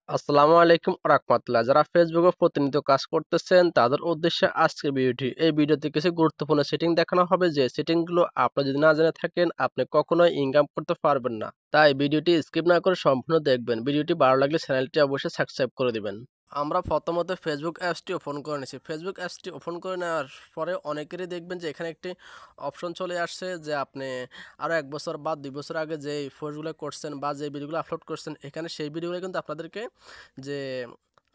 আসসালামু আলাইকুম রাহমাতুল্লাহ। যারা ফেসবুকে প্রতিনিয়ত কাজ করতেছেন তাদের উদ্দেশ্যে আজকের ভিডিওটি। এই ভিডিওতে কিছু গুরুত্বপূর্ণ সেটিং দেখানো হবে যে সেটিং গুলো আপনি যদি না জেনে থাকেন আপনি কখনোই ইনকাম করতে পারবেন না। তাই ভিডিওটি স্কিপ না করে সম্পূর্ণ দেখবেন। ভিডিওটি ভালো লাগলে চ্যানেলটি অবশ্যই সাবস্ক্রাইব করে দিবেন। আমরা প্রথমত ফেসবুক অ্যাপসটি ওপেন করে নিয়েছি। ফেসবুক অ্যাপসটি ওপেন করে নেওয়ার পরে অনেকেরই দেখবেন যে এখানে একটি অপশন চলে আসছে যে আপনি আরও ১ বছর বা ২ বছর আগে যেই পোস্টগুলো করছেন বা যে ভিডিওগুলো আপলোড করছেন এখানে সেই ভিডিওগুলো কিন্তু আপনাদেরকে যে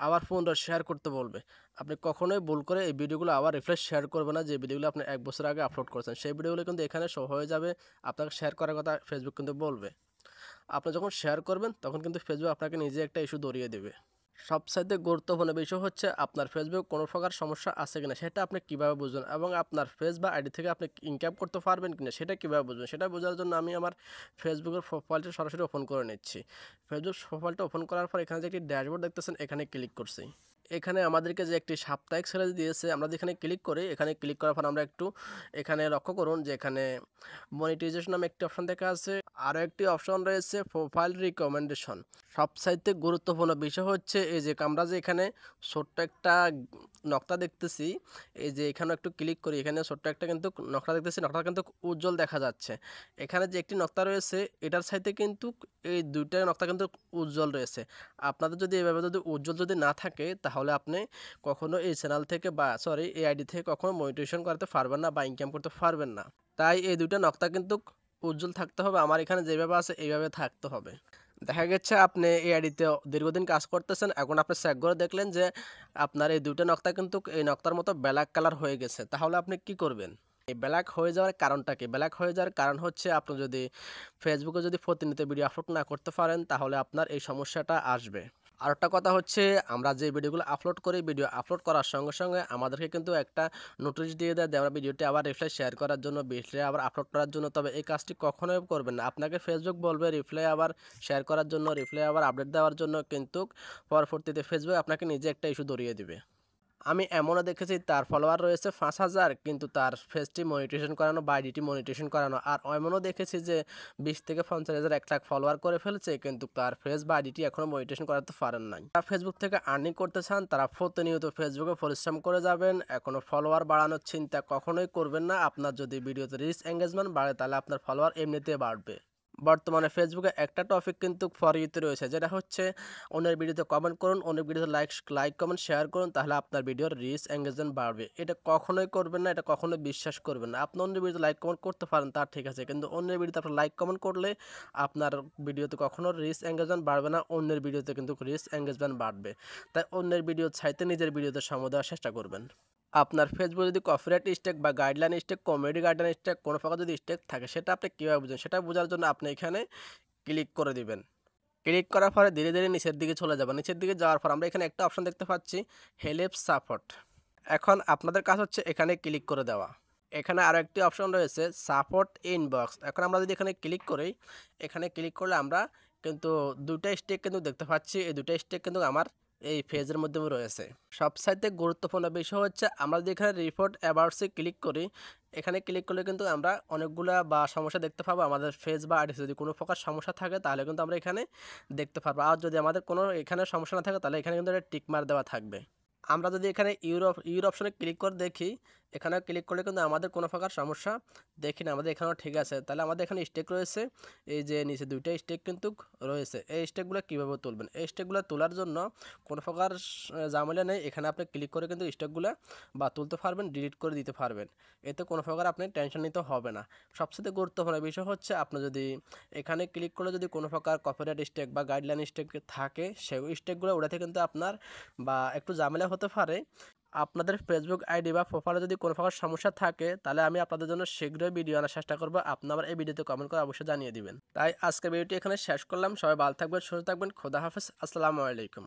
আবার পুনরায় শেয়ার করতে বলবে। আপনি কখনোই ভুল করে এই ভিডিওগুলো আবার রিফ্রেশ শেয়ার করবেন না যে ভিডিওগুলো আপনি ১ বছর আগে আপলোড করেছেন। সেই ভিডিওগুলো কিন্তু এখানে শো হয়ে যাবে। আপনাকে শেয়ার করার কথা ফেসবুক কিন্তু বলবে। আপনি যখন শেয়ার করবেন তখন কিন্তু ফেসবুক আপনাকে নিজে একটা ইস্যু ধরিয়ে দেবে। সবচাইতে গুরুত্বপূর্ণ বিষয় হচ্ছে আপনার ফেসবুক কোনো প্রকার সমস্যা আছে কিনা সেটা আপনি কীভাবে বুঝবেন এবং আপনার ফেস বা আইডি থেকে আপনি ইনকাম করতে পারবেন কিনা সেটা কীভাবে বুঝবেন সেটা বোঝার জন্য আমি আমার ফেসবুকের প্রোফাইলটা সরাসরি ওপেন করে নিচ্ছি। ফেসবুক প্রোফাইলটা ওপেন করার পর এখানে যে একটি ড্যাশবোর্ড দেখতেছেন এখানে ক্লিক করছি। এখানে আমাদেরকে যে একটি সাপ্তাহিক স্যালারি দিয়েছে আমরা যেখানে ক্লিক করি এখানে ক্লিক করার পর আমরা একটু এখানে লক্ষ্য করুন যে এখানে মনিটাইজেশন নামে একটি অপশন দেখা আছে। আরও একটি অপশন রয়েছে প্রোফাইল রিকমেন্ডেশন। সবচাইতে গুরুত্বপূর্ণ বিষয় হচ্ছে এই যে আমরা যে এখানে ছোট্ট একটা নকশা দেখতেছি, এই যে এখানে একটু ক্লিক করি এখানে ছোট্ট একটা কিন্তু নকশা দেখতেছি, নকশা কিন্তু উজ্জ্বল দেখা যাচ্ছে। এখানে যে একটি নকশা রয়েছে এটার সাইডে কিন্তু এই দুইটা নকশা কিন্তু উজ্জ্বল রয়েছে। আপনাদের যদি এভাবে যদি উজ্জ্বল যদি না থাকে তাহলে আপনি কখনো এই চ্যানেল থেকে বা সরি এই আইডি থেকে কখনো মনিটাইজেশন করতে পারবেন না বা ইনকাম করতে পারবেন না। তাই এই দুইটা নকশা কিন্তু উজ্জ্বল থাকতে হবে। আমার এখানে যেভাবে আছে এইভাবে থাকতে হবে। দেখা গেছে আপনি এই আইডিতে দীর্ঘদিন কাজ করতেছেন, এখন আপনি চেক করে দেখলেন যে আপনার এই দুইটা নকশা কিন্তু এই নকশার মতো ব্ল্যাক কালার হয়ে গেছে। তাহলে আপনি কি করবেন? এই ব্ল্যাক হয়ে যাওয়ার কারণটা কি? ব্ল্যাক হয়ে যাওয়ার কারণ হচ্ছে আপনি যদি ফেসবুকে যদি প্রতিনিয়ত ভিডিও আপলোড না করতে পারেন তাহলে আপনার এই সমস্যাটা আসবে। আরেকটা কথা হচ্ছে আমরা যে ভিডিওগুলো আপলোড করি ভিডিও আপলোড করার সঙ্গে সঙ্গে আমাদেরকে কিন্তু একটা নোটিশ দিয়ে দেয় যে আমরা ভিডিওটি আবার রিপ্লাই শেয়ার করার জন্য রিপ্লাই আবার আপলোড করার জন্য। তবে এই কাজটি কখনোই করবেন না। আপনাকে ফেসবুক বলবে রিপ্লাই আবার শেয়ার করার জন্য, রিপ্লাই আবার আপডেট দেওয়ার জন্য, কিন্তু পরবর্তীতে ফেসবুক আপনাকে নিজে একটা ইস্যু ধরিয়ে দিবে। আমি এমনও দেখেছি তার ফলোয়ার রয়েছে ৫,০০০ কিন্তু তার ফেসটি মনিটাইজেশন করানো বা আইডিটি মনিটাইজেশন করানো। আর এমনও দেখেছি যে ২০ থেকে ৫০,০০০ ১,০০,০০০ ফলোয়ার করে ফেলেছে কিন্তু তার ফেস বা আইডিটি এখনও মনিটাইজেশন করাতে পারেন নাই। যারা ফেসবুক থেকে আর্নিং করতে চান তারা প্রতিনিয়ত ফেসবুকে পরিশ্রম করে যাবেন। এখনও ফলোয়ার বাড়ানোর চিন্তা কখনোই করবেন না। আপনার যদি ভিডিওতে রিচ এঙ্গেজমেন্ট বাড়ে তাহলে আপনার ফলোয়ার এমনিতেই বাড়বে। বর্তমানে ফেসবুকে একটা টপিক কিন্তু ফর ইউতে রয়েছে যেটা হচ্ছে অন্যের ভিডিওতে কমেন্ট করুন, অন্যের ভিডিওতে লাইক কমেন্ট শেয়ার করুন তাহলে আপনার ভিডিওর রিচ এঙ্গেজমেন্ট বাড়বে। এটা কখনোই করবেন না, এটা কখনোই বিশ্বাস করবেন না। আপনি অন্যের ভিডিওতে লাইক কমেন্ট করতে পারেন তার ঠিক আছে, কিন্তু অন্যের ভিডিওতে আপনি লাইক কমেন্ট করলে আপনার ভিডিওতে কখনো রিচ এঙ্গেজমেন্ট বাড়বে না, অন্যের ভিডিওতে কিন্তু রিচ এঙ্গেজমেন্ট বাড়বে। তাই অন্যের ভিডিও চাইতে নিজের ভিডিওতে সময় দেওয়ার চেষ্টা করবেন। আপনার ফেসবুকে যদি কপিরাইট স্ট্রাইক বা guideline strike, comedy guideline strike কোনো প্রকার যদি স্ট্রাইক থাকে সেটা আপনি কীভাবে বুঝবেন? সেটা বোঝার জন্য আপনি এখানে ক্লিক করে দিবেন। ক্লিক করার পরে ধীরে ধীরে নিচের দিকে চলে যাবেন। নিচের দিকে যাওয়ার পর আমরা এখানে একটা অপশন দেখতে পাচ্ছি হেল্প সাপোর্ট। এখন আপনাদের কাজ হচ্ছে এখানে ক্লিক করে দেওয়া। এখানে আরও একটি অপশন রয়েছে সাপোর্ট ইনবক্স। এখন আমরা যদি এখানে ক্লিক করি, এখানে ক্লিক করলে আমরা কিন্তু ২টা স্টেক কিন্তু দেখতে পাচ্ছি। এই ২টা স্টেক কিন্তু আমার এই পেজের মধ্যেও রয়েছে। সবচাইতে গুরুত্বপূর্ণ বিষয় হচ্ছে আমরা যদি এখানে রিপোর্ট অ্যাবাউটসে ক্লিক করি, এখানে ক্লিক করলে কিন্তু আমরা অনেকগুলা বা সমস্যা দেখতে পাবো। আমাদের ফেস বা আইডি যদি কোনো প্রকার সমস্যা থাকে তাহলে কিন্তু আমরা এখানে দেখতে পারবো। আর যদি আমাদের কোনো এখানে সমস্যা না থাকে তাহলে এখানে কিন্তু একটা টিক মার্ক দেওয়া থাকবে। আমরা যদি এখানে ইউর অপশনে ক্লিক করে দেখি, এখানে ক্লিক করলে কিন্তু আমাদের কোনো প্রকার সমস্যা দেখি না, আমাদের এখানেও ঠিক আছে। তাহলে আমাদের এখানে স্টেক রয়েছে, এই যে নিচে ২টা স্টেক কিন্তু রয়েছে। এই স্টেকগুলো কীভাবে তুলবেন? এই স্টেকগুলো তোলার জন্য কোনো প্রকার ঝামেলা নেই। এখানে আপনি ক্লিক করে কিন্তু স্টেকগুলো বা তুলতে পারবেন, ডিলিট করে দিতে পারবেন। এতে কোনো প্রকার আপনি টেনশন নিতে হবে না। সবচেয়ে গুরুত্বপূর্ণ বিষয় হচ্ছে আপনি যদি এখানে ক্লিক করলে যদি কোনো প্রকার কপিরাইট স্ট্রাইক বা গাইডলাইন স্ট্রাইক থাকে সেই স্ট্রাইকগুলো ওঠাতে কিন্তু আপনার বা একটু ঝামেলা হতে পারে। আপনাদের ফেসবুক আইডি বা প্রোফাইলে যদি কোনো প্রকার সমস্যা থাকে তাহলে আমি আপনাদের জন্য শীঘ্রই ভিডিও আনার চেষ্টা করব। আপনি আমার এই ভিডিওতে কমেন্ট করে অবশ্যই জানিয়ে দিবেন। তাই আজকের ভিডিওটি এখানে শেষ করলাম। সবাই ভালো থাকবেন, সুস্থ থাকবেন। খোদা হাফেজ। আসসালামু আলাইকুম।